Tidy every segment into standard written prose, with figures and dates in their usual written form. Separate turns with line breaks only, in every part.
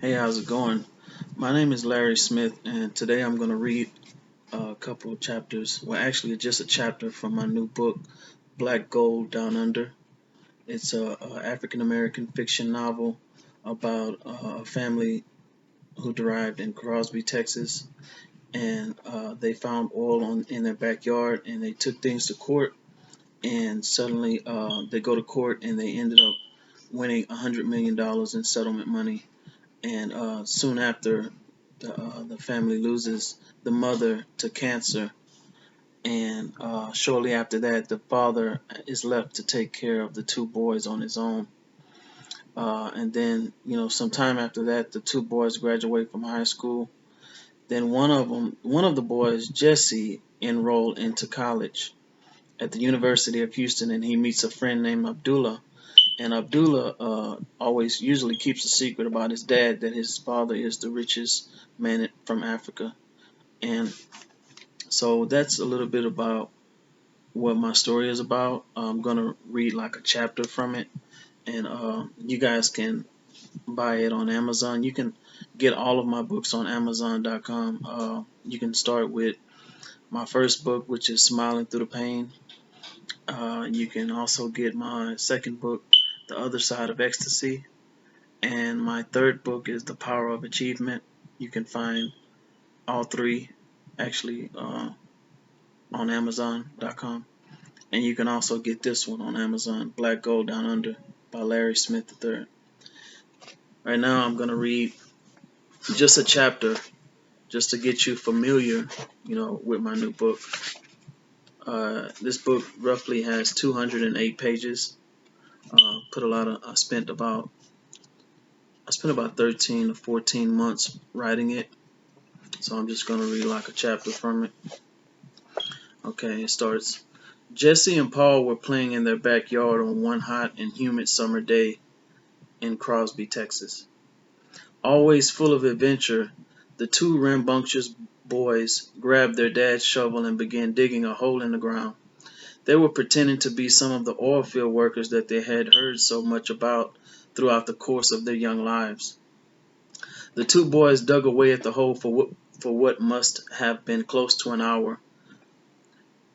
Hey, how's it going? My name is Larry Smith, and today I'm going to read a couple of chapters. Well, actually, just a chapter from my new book, Black Gold Down Under. It's a African American fiction novel about a family who derived in Crosby, Texas, and they found oil in their backyard, and they took things to court, and suddenly they go to court, and they ended up winning $100 million in settlement money. And soon after, the family loses the mother to cancer, and shortly after that, the father is left to take care of the two boys on his own. And then, sometime after that, the two boys graduate from high school. Then one of the boys, Jesse, enrolled into college at the University of Houston, and he meets a friend named Abdullah. And Abdullah always usually keeps a secret about his dad, that his father is the richest man from Africa. And so that's a little bit about what my story is about. I'm gonna read like a chapter from it, and you guys can buy it on Amazon. You can get all of my books on Amazon.com. You can start with my first book, which is Smiling Through the Pain. You can also get my second book, The Other Side of Ecstasy, and my third book is The Power of Achievement. You can find all three actually on Amazon.com. And you can also get this one on Amazon, Black Gold Down Under by Larry Smith III. Right now I'm going to read just a chapter just to get you familiar, with my new book. This book roughly has 208 pages. I spent about 13 to 14 months writing it. So I'm just going to read like a chapter from it. Okay, it starts. Jesse and Paul were playing in their backyard on one hot and humid summer day in Crosby, Texas. Always full of adventure, the two rambunctious boys grabbed their dad's shovel and began digging a hole in the ground. They were pretending to be some of the oil field workers that they had heard so much about throughout the course of their young lives. The two boys dug away at the hole for what must have been close to an hour,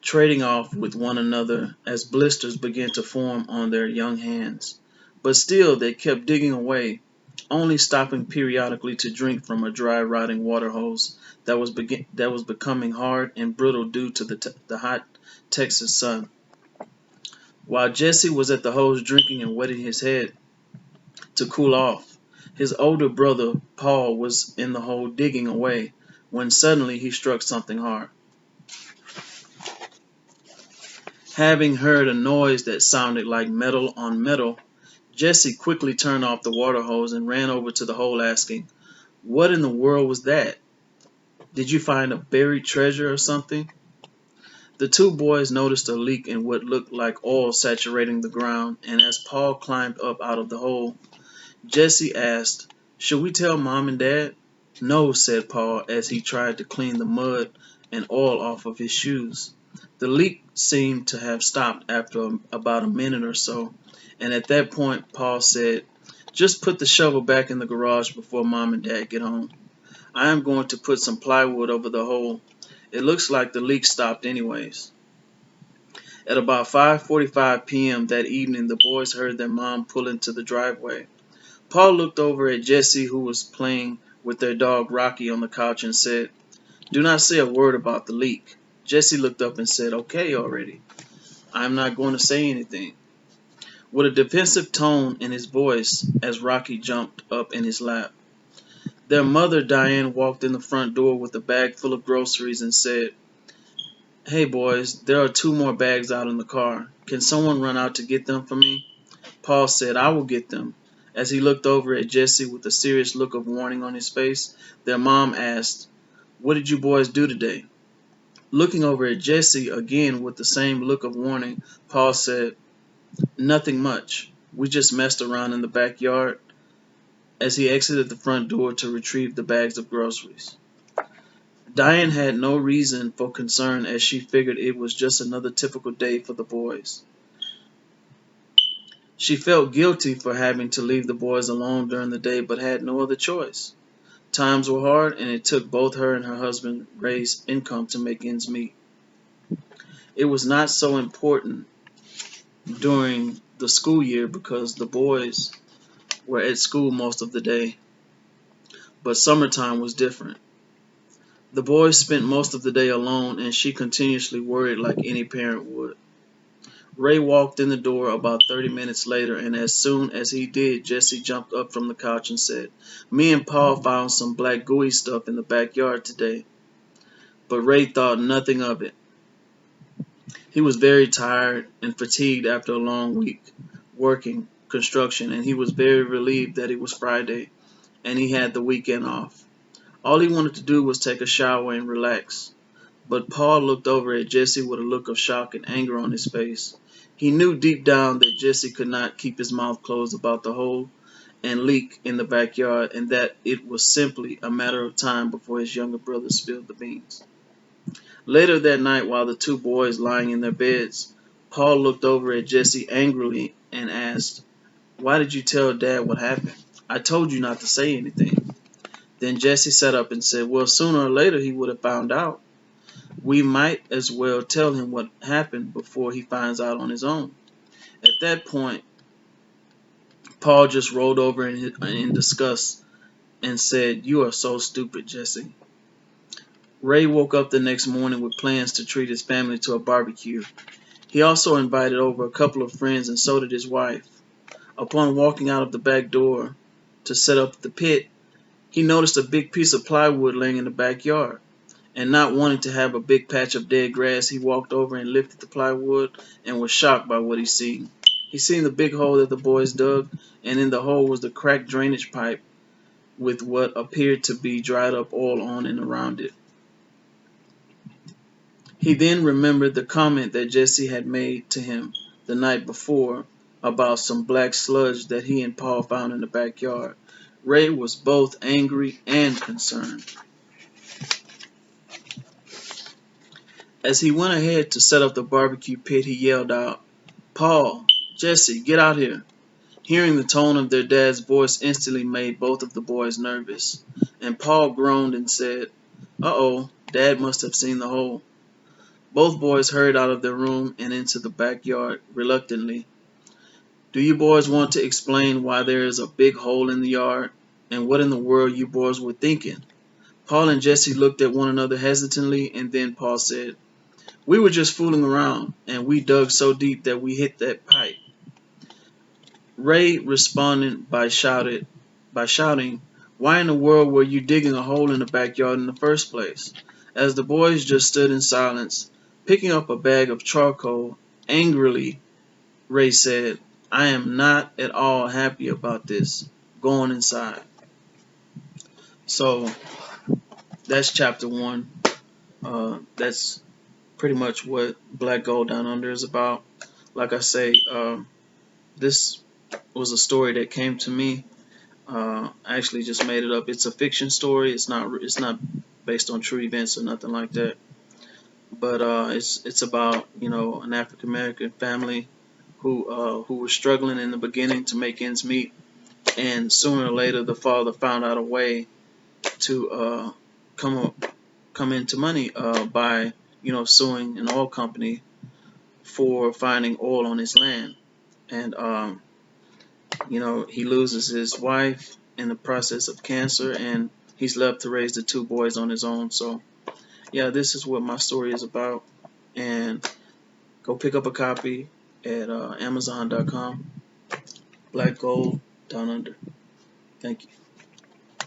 trading off with one another as blisters began to form on their young hands. But still they kept digging away, only stopping periodically to drink from a dry, rotting water hose that was becoming hard and brittle due to the hot Texas sun. While Jesse was at the hose drinking and wetting his head to cool off, his older brother Paul was in the hole digging away when suddenly he struck something hard. Having heard a noise that sounded like metal on metal, Jesse quickly turned off the water hose and ran over to the hole asking, "What in the world was that? Did you find a buried treasure or something?" The two boys noticed a leak in what looked like oil saturating the ground, and as Paul climbed up out of the hole, Jesse asked, "Should we tell Mom and Dad?" "No," said Paul as he tried to clean the mud and oil off of his shoes. The leak seemed to have stopped after about a minute or so, and at that point Paul said, "Just put the shovel back in the garage before Mom and Dad get home. I am going to put some plywood over the hole. It looks like the leak stopped anyways." At about 5:45 p.m. that evening, the boys heard their mom pull into the driveway. Paul looked over at Jesse, who was playing with their dog Rocky on the couch, and said, "Do not say a word about the leak." Jesse looked up and said, "Okay already. I'm not going to say anything," with a defensive tone in his voice as Rocky jumped up in his lap. Their mother, Diane, walked in the front door with a bag full of groceries and said, "Hey boys, there are two more bags out in the car. Can someone run out to get them for me?" Paul said, "I will get them." As he looked over at Jesse with a serious look of warning on his face, their mom asked, "What did you boys do today?" Looking over at Jesse again with the same look of warning, Paul said, "Nothing much. We just messed around in the backyard," as he exited the front door to retrieve the bags of groceries. Diane had no reason for concern as she figured it was just another typical day for the boys. She felt guilty for having to leave the boys alone during the day, but had no other choice. Times were hard, and it took both her and her husband Ray's income to make ends meet. It was not so important during the school year because the boys were at school most of the day, but summertime was different. The boys spent most of the day alone, and she continuously worried like any parent would. Ray walked in the door about 30 minutes later, and as soon as he did, Jesse jumped up from the couch and said, "Me and Paul found some black gooey stuff in the backyard today." But Ray thought nothing of it. He was very tired and fatigued after a long week working construction, and he was very relieved that it was Friday and he had the weekend off. All he wanted to do was take a shower and relax. But Paul looked over at Jesse with a look of shock and anger on his face. He knew deep down that Jesse could not keep his mouth closed about the hole and leak in the backyard, and that it was simply a matter of time before his younger brother spilled the beans. Later that night, while the two boys lying in their beds, Paul looked over at Jesse angrily and asked, "Why did you tell Dad what happened? I told you not to say anything." Then Jesse sat up and said, "Well, sooner or later he would have found out. We might as well tell him what happened before he finds out on his own." At that point, Paul just rolled over in disgust and said, "You are so stupid, Jesse." Ray woke up the next morning with plans to treat his family to a barbecue. He also invited over a couple of friends, and so did his wife. Upon walking out of the back door to set up the pit, he noticed a big piece of plywood laying in the backyard. And not wanting to have a big patch of dead grass, he walked over and lifted the plywood and was shocked by what he seen. He seen the big hole that the boys dug, and in the hole was the cracked drainage pipe with what appeared to be dried up oil on and around it. He then remembered the comment that Jesse had made to him the night before about some black sludge that he and Paul found in the backyard. Ray was both angry and concerned. As he went ahead to set up the barbecue pit, he yelled out, "Paul, Jesse, get out here." Hearing the tone of their dad's voice instantly made both of the boys nervous, and Paul groaned and said, "Uh-oh, Dad must have seen the hole." Both boys hurried out of their room and into the backyard reluctantly. "Do you boys want to explain why there is a big hole in the yard, and what in the world you boys were thinking?" Paul and Jesse looked at one another hesitantly, and then Paul said, "We were just fooling around, and we dug so deep that we hit that pipe." Ray responded by shouting, "Why in the world were you digging a hole in the backyard in the first place?" As the boys just stood in silence, picking up a bag of charcoal, angrily, Ray said, "I am not at all happy about this. Go on inside." So that's chapter 1. That's pretty much what Black Gold Down Under is about. Like I say, this was a story that came to me. I actually just made it up. It's a fiction story. It's not based on true events or nothing like that. But it's about an African American family who were struggling in the beginning to make ends meet, and sooner or later the father found out a way to come into money by suing an oil company for finding oil on his land. And he loses his wife in the process of cancer, and he's left to raise the two boys on his own. So yeah, this is what my story is about, and go pick up a copy at Amazon.com. Black Gold Down Under. Thank you.